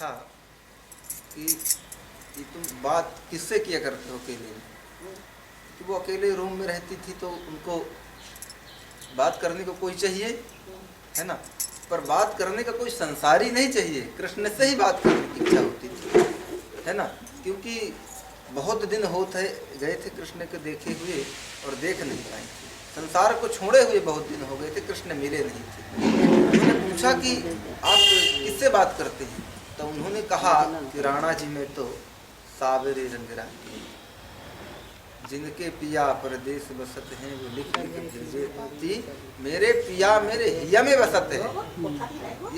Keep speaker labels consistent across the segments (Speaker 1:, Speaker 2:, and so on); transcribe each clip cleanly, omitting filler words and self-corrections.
Speaker 1: पूछा कि तुम बात किससे किया करते हो अकेले में, कि वो अकेले रूम में रहती थी तो उनको बात करने को कोई चाहिए, है ना, पर बात करने का कोई संसारी नहीं चाहिए, कृष्ण से ही बात करने की इच्छा होती थी, है ना, क्योंकि बहुत दिन होते गए थे कृष्ण को देखे हुए और देख नहीं पाए थे, संसार को छोड़े हुए बहुत दिन हो गए थे, कृष्ण मिले नहीं थे। उन्होंने पूछा कि आप किससे बात करते हैं, तो उन्होंने कहा कि राणा जी में तो सावरे रंग राती, जिनके पिया परदेश बसत हैं वो लिख लिख भेजे पाती, मेरे पिया मेरे हिया में बसत है,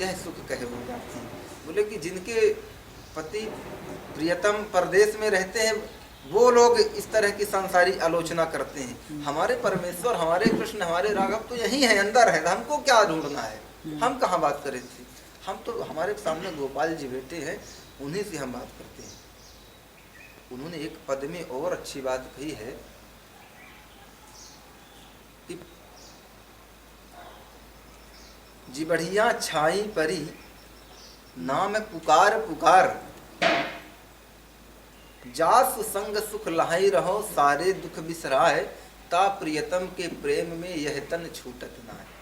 Speaker 1: यह सुख कहे वो गाती। बोले कि जिनके पति प्रियतम परदेश में रहते हैं वो लोग इस तरह की सांसारी आलोचना करते हैं, हमारे परमेश्वर हमारे कृष्ण हमारे राघव तो यही है, अंदर है, हमको क्या ढूंढना है, हम कहाँ बात करें थी, हम तो हमारे सामने गोपाल जी बैठे हैं, उन्हीं से हम बात करते हैं। उन्होंने एक पद में और अच्छी बात कही है कि जी बढ़िया छाई परी नाम पुकार पुकार, जास संग सुख लहाई रहो सारे दुख बिसराए, ता प्रियतम के प्रेम में यह तन छूटत ना है।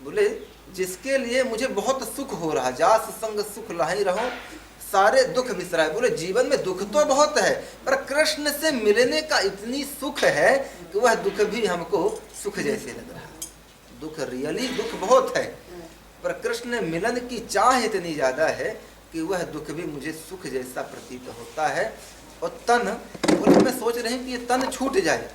Speaker 1: बोले जिसके लिए मुझे बहुत सुख हो रहा, जास संग सुख लहाई रहो सारे दुख बिसराए, बोले जीवन में दुख तो बहुत है पर कृष्ण से मिलने का इतनी सुख है कि वह दुख भी हमको सुख जैसे लग रहा है, दुख रियली दुख बहुत है पर कृष्ण मिलन की चाह इतनी ज्यादा है कि वह दुख भी मुझे सुख जैसा प्रतीत होता है। और तन बोले मैं सोच रही हूँ कि ये तन छूट जाए,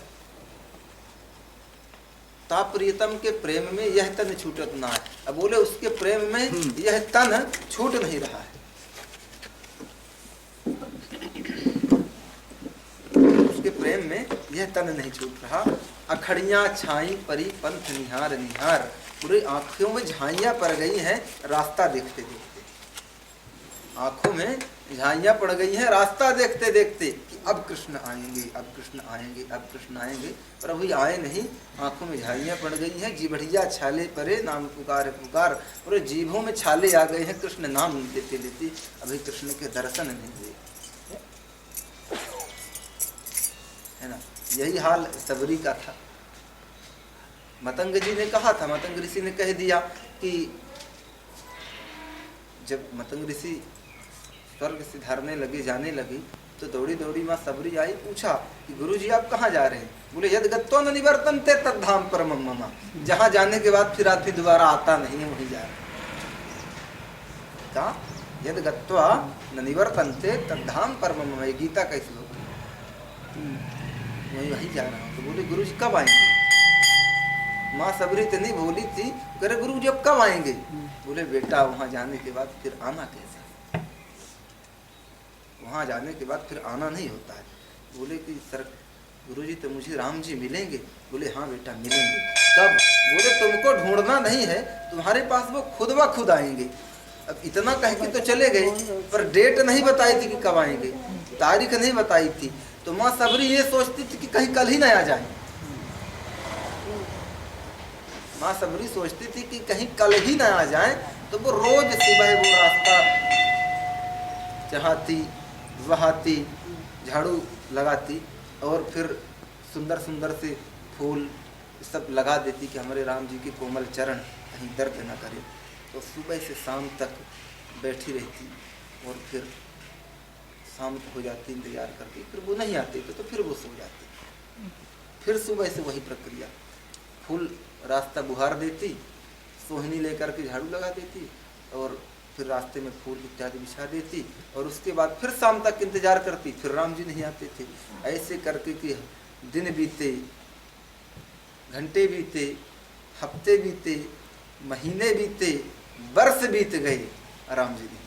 Speaker 1: ता प्रियतम के प्रेम में यह तन छूटत ना है, अब बोले उसके प्रेम में यह तन छूट नहीं रहा है, उसके प्रेम में यह तन नहीं छूट रहा। अखड़ियां छाई परी पंथ निहार निहार, पूरे आंखों में झाइयां पड़ गई हैं रास्ता देखते देखते, आंखों में झाइयां पड़ गई हैं रास्ता देखते देखते कि अब कृष्ण आएंगे अब कृष्ण आएंगे अब कृष्ण आएंगे, पर अभी आए नहीं, आंखों में झाइयां पड़ गई हैं, जीभड़िया छाले परे नाम पुकार पुकार, पूरे जीभों में छाले आ गए हैं कृष्ण नाम लेते लेते, अभी कृष्ण के दर्शन नहीं हुए, है ना। यही हाल सबरी का था। मतंग जी ने कहा था, मतंग ऋषि ने कह दिया कि जब मतंग ऋषि स्वर्ग से धरने लगे जाने लगी तो दौड़ी दौड़ी माँ सबरी आई, पूछा कि गुरुजी आप कहाँ जा रहे हैं, बोले यद गत्वा न निवर्तन्ते तद्धाम परमम मम, जहाँ जाने के बाद फिर आदमी दोबारा आता नहीं है वहीं जा रहे, कहा यद गत्वा न निवर्तन्ते तद्धाम परमम मम, गीता का श्लोक, वहीं जा रहा हूँ। तो बोले गुरुजी कब आएंगे, माँ सबरी तो नहीं बोली थी, करे गुरुजी अब कब आएंगे, बोले बेटा वहां जाने के बाद फिर आना कैसे, वहां जाने के बाद फिर आना नहीं होता है। बोले कि सर गुरुजी तो मुझे राम जी मिलेंगे, बोले हाँ बेटा मिलेंगे, कब, बोले तुमको ढूंढना नहीं है, तुम्हारे पास वो खुद ब खुद आएंगे। अब इतना कह के तो चले गए पर डेट नहीं बताई थी कि कब आएंगे, तारीख नहीं बताई थी, तो माँ सबरी ये सोचती थी कि कहीं कल ही ना आ जाए, माँ सबरी सोचती थी कि कहीं कल ही ना आ जाए, तो वो रोज सुबह वो रास्ता जहाँ थी वहाँ थी झाड़ू लगाती और फिर सुंदर सुंदर से फूल सब लगा देती कि हमारे राम जी के कोमल चरण कहीं दर्द न करे, तो सुबह से शाम तक बैठी रहती और फिर शाम हो जाती इंतजार करती, फिर वो नहीं आते तो फिर वो सो जाती, फिर सुबह से वही प्रक्रिया, फूल रास्ता बुहार देती, सोहनी लेकर के झाड़ू लगा देती और फिर रास्ते में फूल इत्यादि बिछा देती और उसके बाद फिर शाम तक इंतजार करती, फिर राम जी नहीं आते थे। ऐसे करके कि दिन बीते, घंटे बीते, हफ्ते बीते, महीने बीते, वर्ष बीत गए, राम जी नहीं,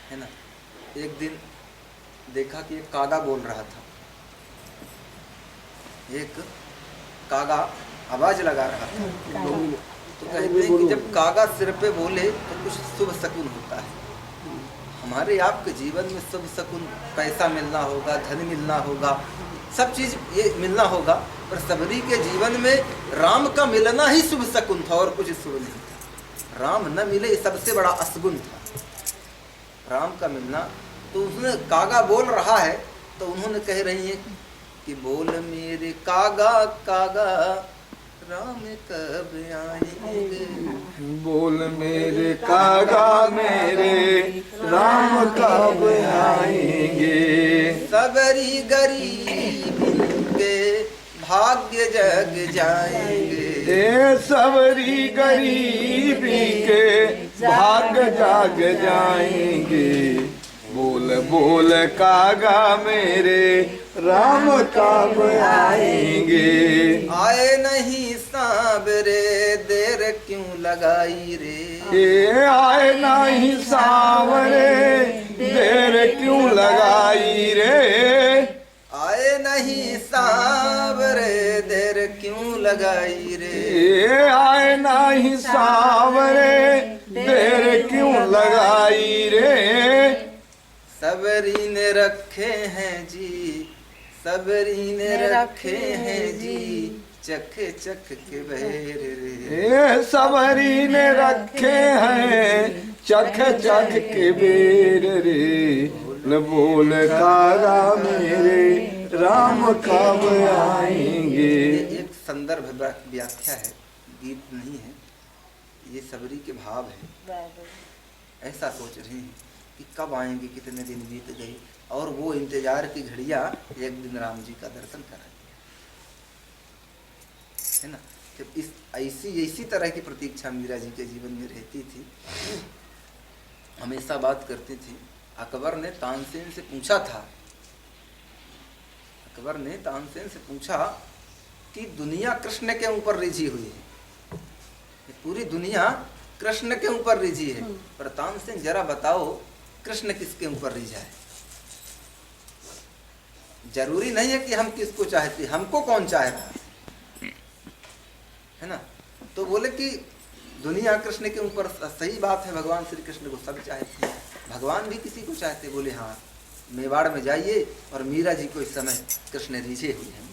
Speaker 1: है ना। एक दिन देखा कि एक कागा बोल रहा था, एक कागा आवाज लगा रहा था, तो कहते हैं कि जब कागा सिर पे बोले तो कुछ शुभ शकुन होता है। हमारे आपके जीवन में शुभ शकुन पैसा मिलना होगा, धन मिलना होगा, सब चीज ये मिलना होगा, पर सबरी के जीवन में राम का मिलना ही शुभ शकुन था और कुछ शुभ नहीं था। राम न मिले ये सबसे बड़ा असगुन था, राम का मिलना। तो उसने कागा बोल रहा है तो उन्होंने कह रही है कि बोल मेरे कागा कागा राम कब आएंगे,
Speaker 2: बोल मेरे कागा मेरे राम कब आएंगे,
Speaker 1: सबरी गरीब के भाग्य जग जाएंगे,
Speaker 2: ए सबरी गरीबी के भाग्य जाग जाएंगे, बोल बोल कागा मेरे राम कब आएंगे,
Speaker 1: आए नहीं सांवरे देर क्यों लगाई रे,
Speaker 2: ए आए नहीं सांवरे देर क्यों लगाई रे,
Speaker 1: आए नहीं सांवरे देर क्यों लगाई रे,
Speaker 2: ए आए नहीं सांवरे देर क्यों लगाई रे,
Speaker 1: सबरी ने रखे हैं जी, सबरी ने रखे हैं जी चख चख के बहेर रे,
Speaker 2: ए सबरी ने रखे हैं चख चख के बेर रे, बोल कागा मेरे राम कब आएंगे।
Speaker 1: ये एक संदर्भ व्याख्या है, गीत नहीं है, ये सबरी के भाव है। ऐसा सोच रहे हैं कि कब आएंगे, कितने दिन बीत गए और वो इंतजार की घड़िया एक दिन राम जी का दर्शन कराएंगे, है ना। जब इस ऐसी तरह की प्रतीक्षा मीरा जी के जीवन में रहती थी, हमेशा बात करती थी। अकबर ने तानसेन से पूछा था, अकबर ने तानसेन से पूछा कि दुनिया कृष्ण के ऊपर रिझी हुई है, पूरी दुनिया कृष्ण के ऊपर रिझी है, पर तानसेन जरा बताओ कृष्ण किसके ऊपर रिझा है। जरूरी नहीं है कि हम किसको चाहते, हमको कौन चाह रहा है ना। तो बोले कि दुनिया कृष्ण के ऊपर, सही बात है, भगवान श्री कृष्ण को सब चाहते हैं, भगवान भी किसी को चाहते। बोले हाँ, मेवाड़ में जाइए और मीरा जी को इस समय कृष्ण रिझे हुए हैं।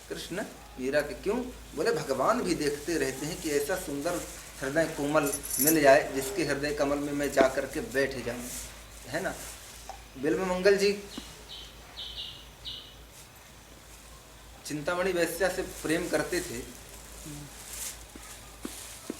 Speaker 1: कृष्ण मीरा के क्यों? बोले भगवान भी देखते रहते हैं कि ऐसा सुंदर हृदय कोमल मिल जाए जिसके हृदय कमल में मैं जा करके बैठ जाऊं, है ना। बिल्व मंगल जी चिंतामणि वैश्या से प्रेम करते थे,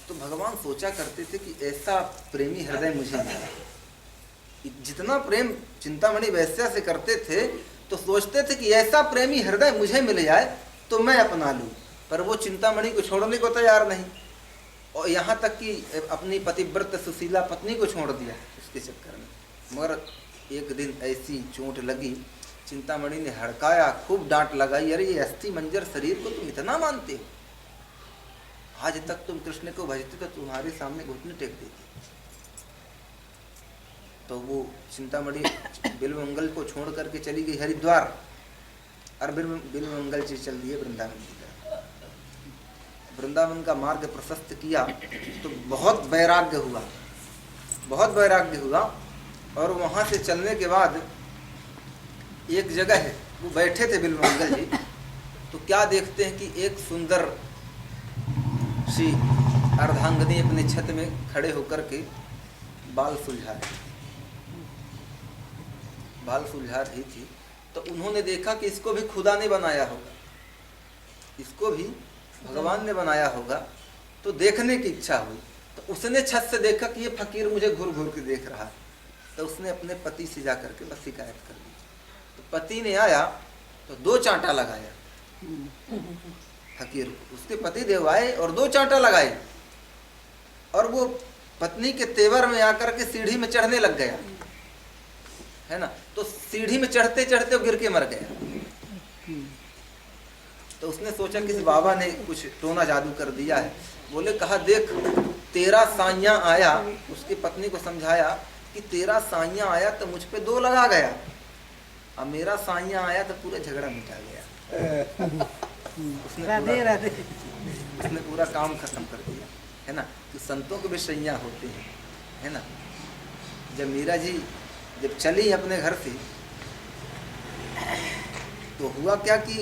Speaker 1: तो भगवान सोचा करते थे कि ऐसा प्रेमी हृदय मुझे मिले। जितना प्रेम चिंतामणि वैश्या से करते थे तो सोचते थे कि ऐसा प्रेमी हृदय मुझे मिल जाए तो मैं अपना लूं, पर वो चिंतामणि को छोड़ने को तैयार नहीं, और यहाँ तक कि अपनी पतिव्रत सुशीला पत्नी को छोड़ दिया उसके चक्कर में। मगर एक दिन ऐसी चोट लगी, चिंतामणि ने हड़काया, खूब डांट लगाई, अरे ये अस्थि मंजर शरीर को तुम इतना मानते हो, आज तक तुम कृष्ण को भजते तो तुम्हारे सामने घुटने टेक देते। तो वो चिंतामणि बिल्वमंगल को छोड़ करके चली गई हरिद्वार, और बिल्वमंगल जी चल दिए वृंदावन की तरफ। वृंदावन का मार्ग प्रशस्त किया तो बहुत वैराग्य हुआ, बहुत वैराग्य हुआ। और वहाँ से चलने के बाद एक जगह है, वो बैठे थे बिल्वमंगल जी, तो क्या देखते हैं कि एक सुंदर सी अर्धांगनी अपने छत में खड़े होकर के बाल सुलझा रही थी। तो उन्होंने देखा कि इसको भी खुदा ने बनाया होगा, इसको भी भगवान ने बनाया होगा, तो देखने की इच्छा हुई। तो उसने छत से देखा कि ये फकीर मुझे घूर घूर के देख रहा है, तो उसने अपने पति से जा करके बस शिकायत कर दी। तो पति ने आया तो 2 चांटा लगाया फकीर को, उसके पति देव आए और 2 चांटा लगाए, और वो पत्नी के तेवर में आकर के सीढ़ी में चढ़ने लग गया, है ना। तो सीढ़ी में चढ़ते चढ़ते वो गिर के मर गया। तो उसने सोचा कि इस बाबा ने कुछ टोना जादू कर दिया है। बोले कहा देख तेरा साइया आया, उसकी पत्नी को समझाया कि तेरा साइया आया तो मुझ पे 2 लगा गया, अब मेरा साइया आया तो पूरा झगड़ा मिटा गया। उसने पूरा काम खत्म कर दिया, है ना। तो संतों के भी सैया होते हैं, है ना। जब मीरा जी जब चली अपने घर से तो हुआ क्या कि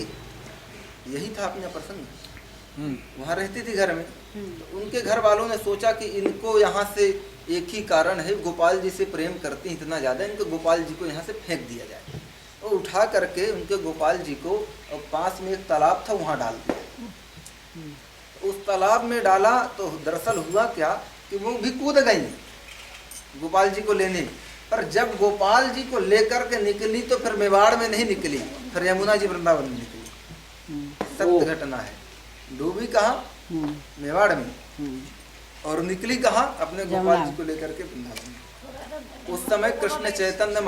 Speaker 1: यही था अपना प्रसंग वहाँ रहती थी घर में। तो उनके घर वालों ने सोचा कि इनको यहाँ से एक ही कारण है, गोपाल जी से प्रेम करती हैं इतना ज़्यादा, इनको गोपाल जी को यहाँ से फेंक दिया जाए। तो उठा करके उनके गोपाल जी को पास में एक तालाब था वहाँ डाल दिया। उस तालाब में डाला तो दरअसल हुआ क्या कि वो भी कूद गई गोपाल जी को लेने, पर जब गोपाल जी को लेकर के निकली तो फिर मेवाड़ में नहीं निकली, फिर यमुना जी वृंदावन में निकली। सत्य घटना है। डूबी कहाँ? मेवाड़ में। और निकली कहाँ? अपने गोपाल जी को लेकर के वृंदावन में। उस समय कृष्ण चैतन्य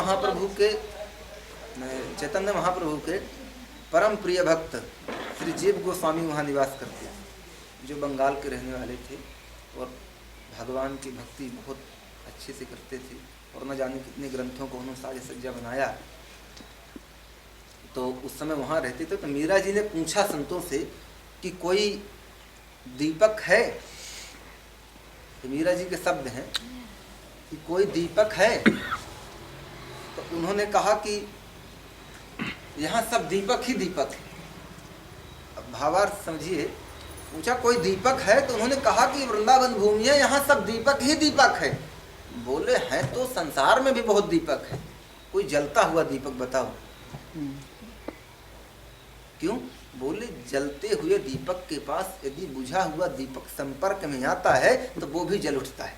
Speaker 1: महाप्रभु के परम प्रिय भक्त श्री जीव गोस्वामी वहाँ निवास करते थे, जो बंगाल के रहने वाले थे और भगवान की भक्ति बहुत अच्छे से करते थे और न जाने कितने ग्रंथों को उन्होंने साज सज्जा बनाया। तो उस समय वहाँ रहते थे। तो मीरा जी ने पूछा संतों से कि कोई दीपक है? तो मीरा जी के शब्द हैं कि कोई दीपक है? तो उन्होंने कहा कि यहाँ सब दीपक ही दीपक है। अब भावार्थ समझिए। पूछा कोई दीपक है? तो उन्होंने कहा कि वृंदावन भूमि है, यहाँ सब दीपक ही दीपक है। बोले हैं तो संसार में भी बहुत दीपक है, कोई जलता हुआ दीपक बताओ। क्यों? बोले जलते हुए दीपक के पास यदि बुझा हुआ दीपक संपर्क में आता है तो वो भी जल उठता है।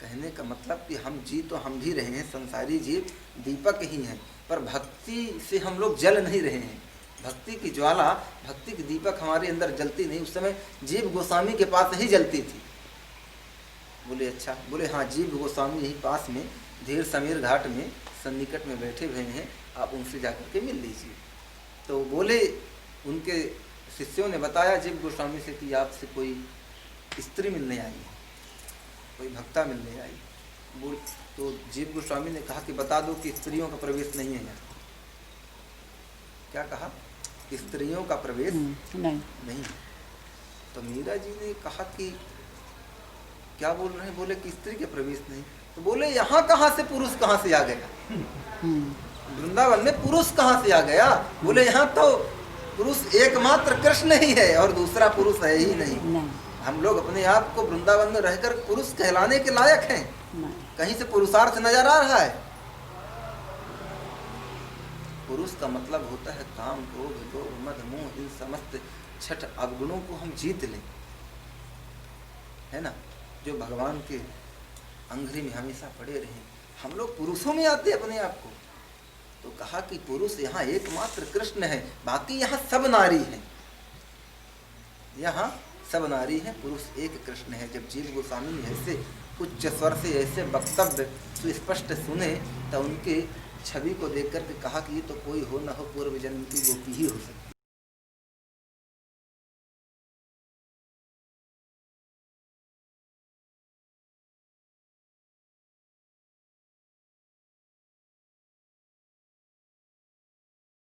Speaker 1: कहने का मतलब कि हम जी तो हम भी रहे हैं, संसारी जीव दीपक ही हैं, पर भक्ति से हम लोग जल नहीं रहे हैं। भक्ति की ज्वाला, भक्ति की दीपक हमारे अंदर जलती नहीं। उस समय जीव गोस्वामी के पास ही जलती थी। बोले अच्छा? बोले हाँ, जीव गोस्वामी यही पास में धीर समीर घाट में सन्निकट में बैठे हुए हैं, आप उनसे जाकर के मिल लीजिए। तो बोले उनके शिष्यों ने बताया जीव गोस्वामी से कि आपसे कोई स्त्री मिलने आई है, कोई भक्ता मिलने आई। बोल तो जीव गोस्वामी ने कहा कि बता दो कि स्त्रियों का प्रवेश नहीं है यहाँ। क्या कहा? स्त्रियों का प्रवेश नहीं। तो मीरा जी ने कहा कि क्या बोल रहे हैं? बोले कि स्त्री के प्रवेश नहीं। तो बोले यहाँ कहाँ से पुरुष कहाँ से आ गया? वृंदावन में पुरुष कहाँ से आ गया? बोले यहाँ तो पुरुष एकमात्र कृष्ण ही है और दूसरा पुरुष है ही नहीं। हम लोग अपने आप को वृंदावन में रहकर पुरुष कहलाने के लायक हैं। कहीं से पुरुषार्थ नजर आ रहा है? पुरुष का मतलब होता है काम, क्रोध, लोभ, मद, मोह, इन समस्त 6 अवगुणों को हम जीत लें, है ना, जो भगवान के अंगरी में हमेशा पड़े रहे। हम लोग पुरुषों में आते अपने आप को। तो कहा कि पुरुष यहाँ एकमात्र कृष्ण है, बाकी यहाँ सब नारी हैं। यहाँ सब नारी हैं, पुरुष एक कृष्ण है। जब जीव गोस्वामी ऐसे उच्च स्वर से ऐसे वक्तव्य सुस्पष्ट सुने तो उनके छवि को देख कर के कहा कि ये तो कोई हो न हो पूर्व जन्म की गोपी ही हो सकती है।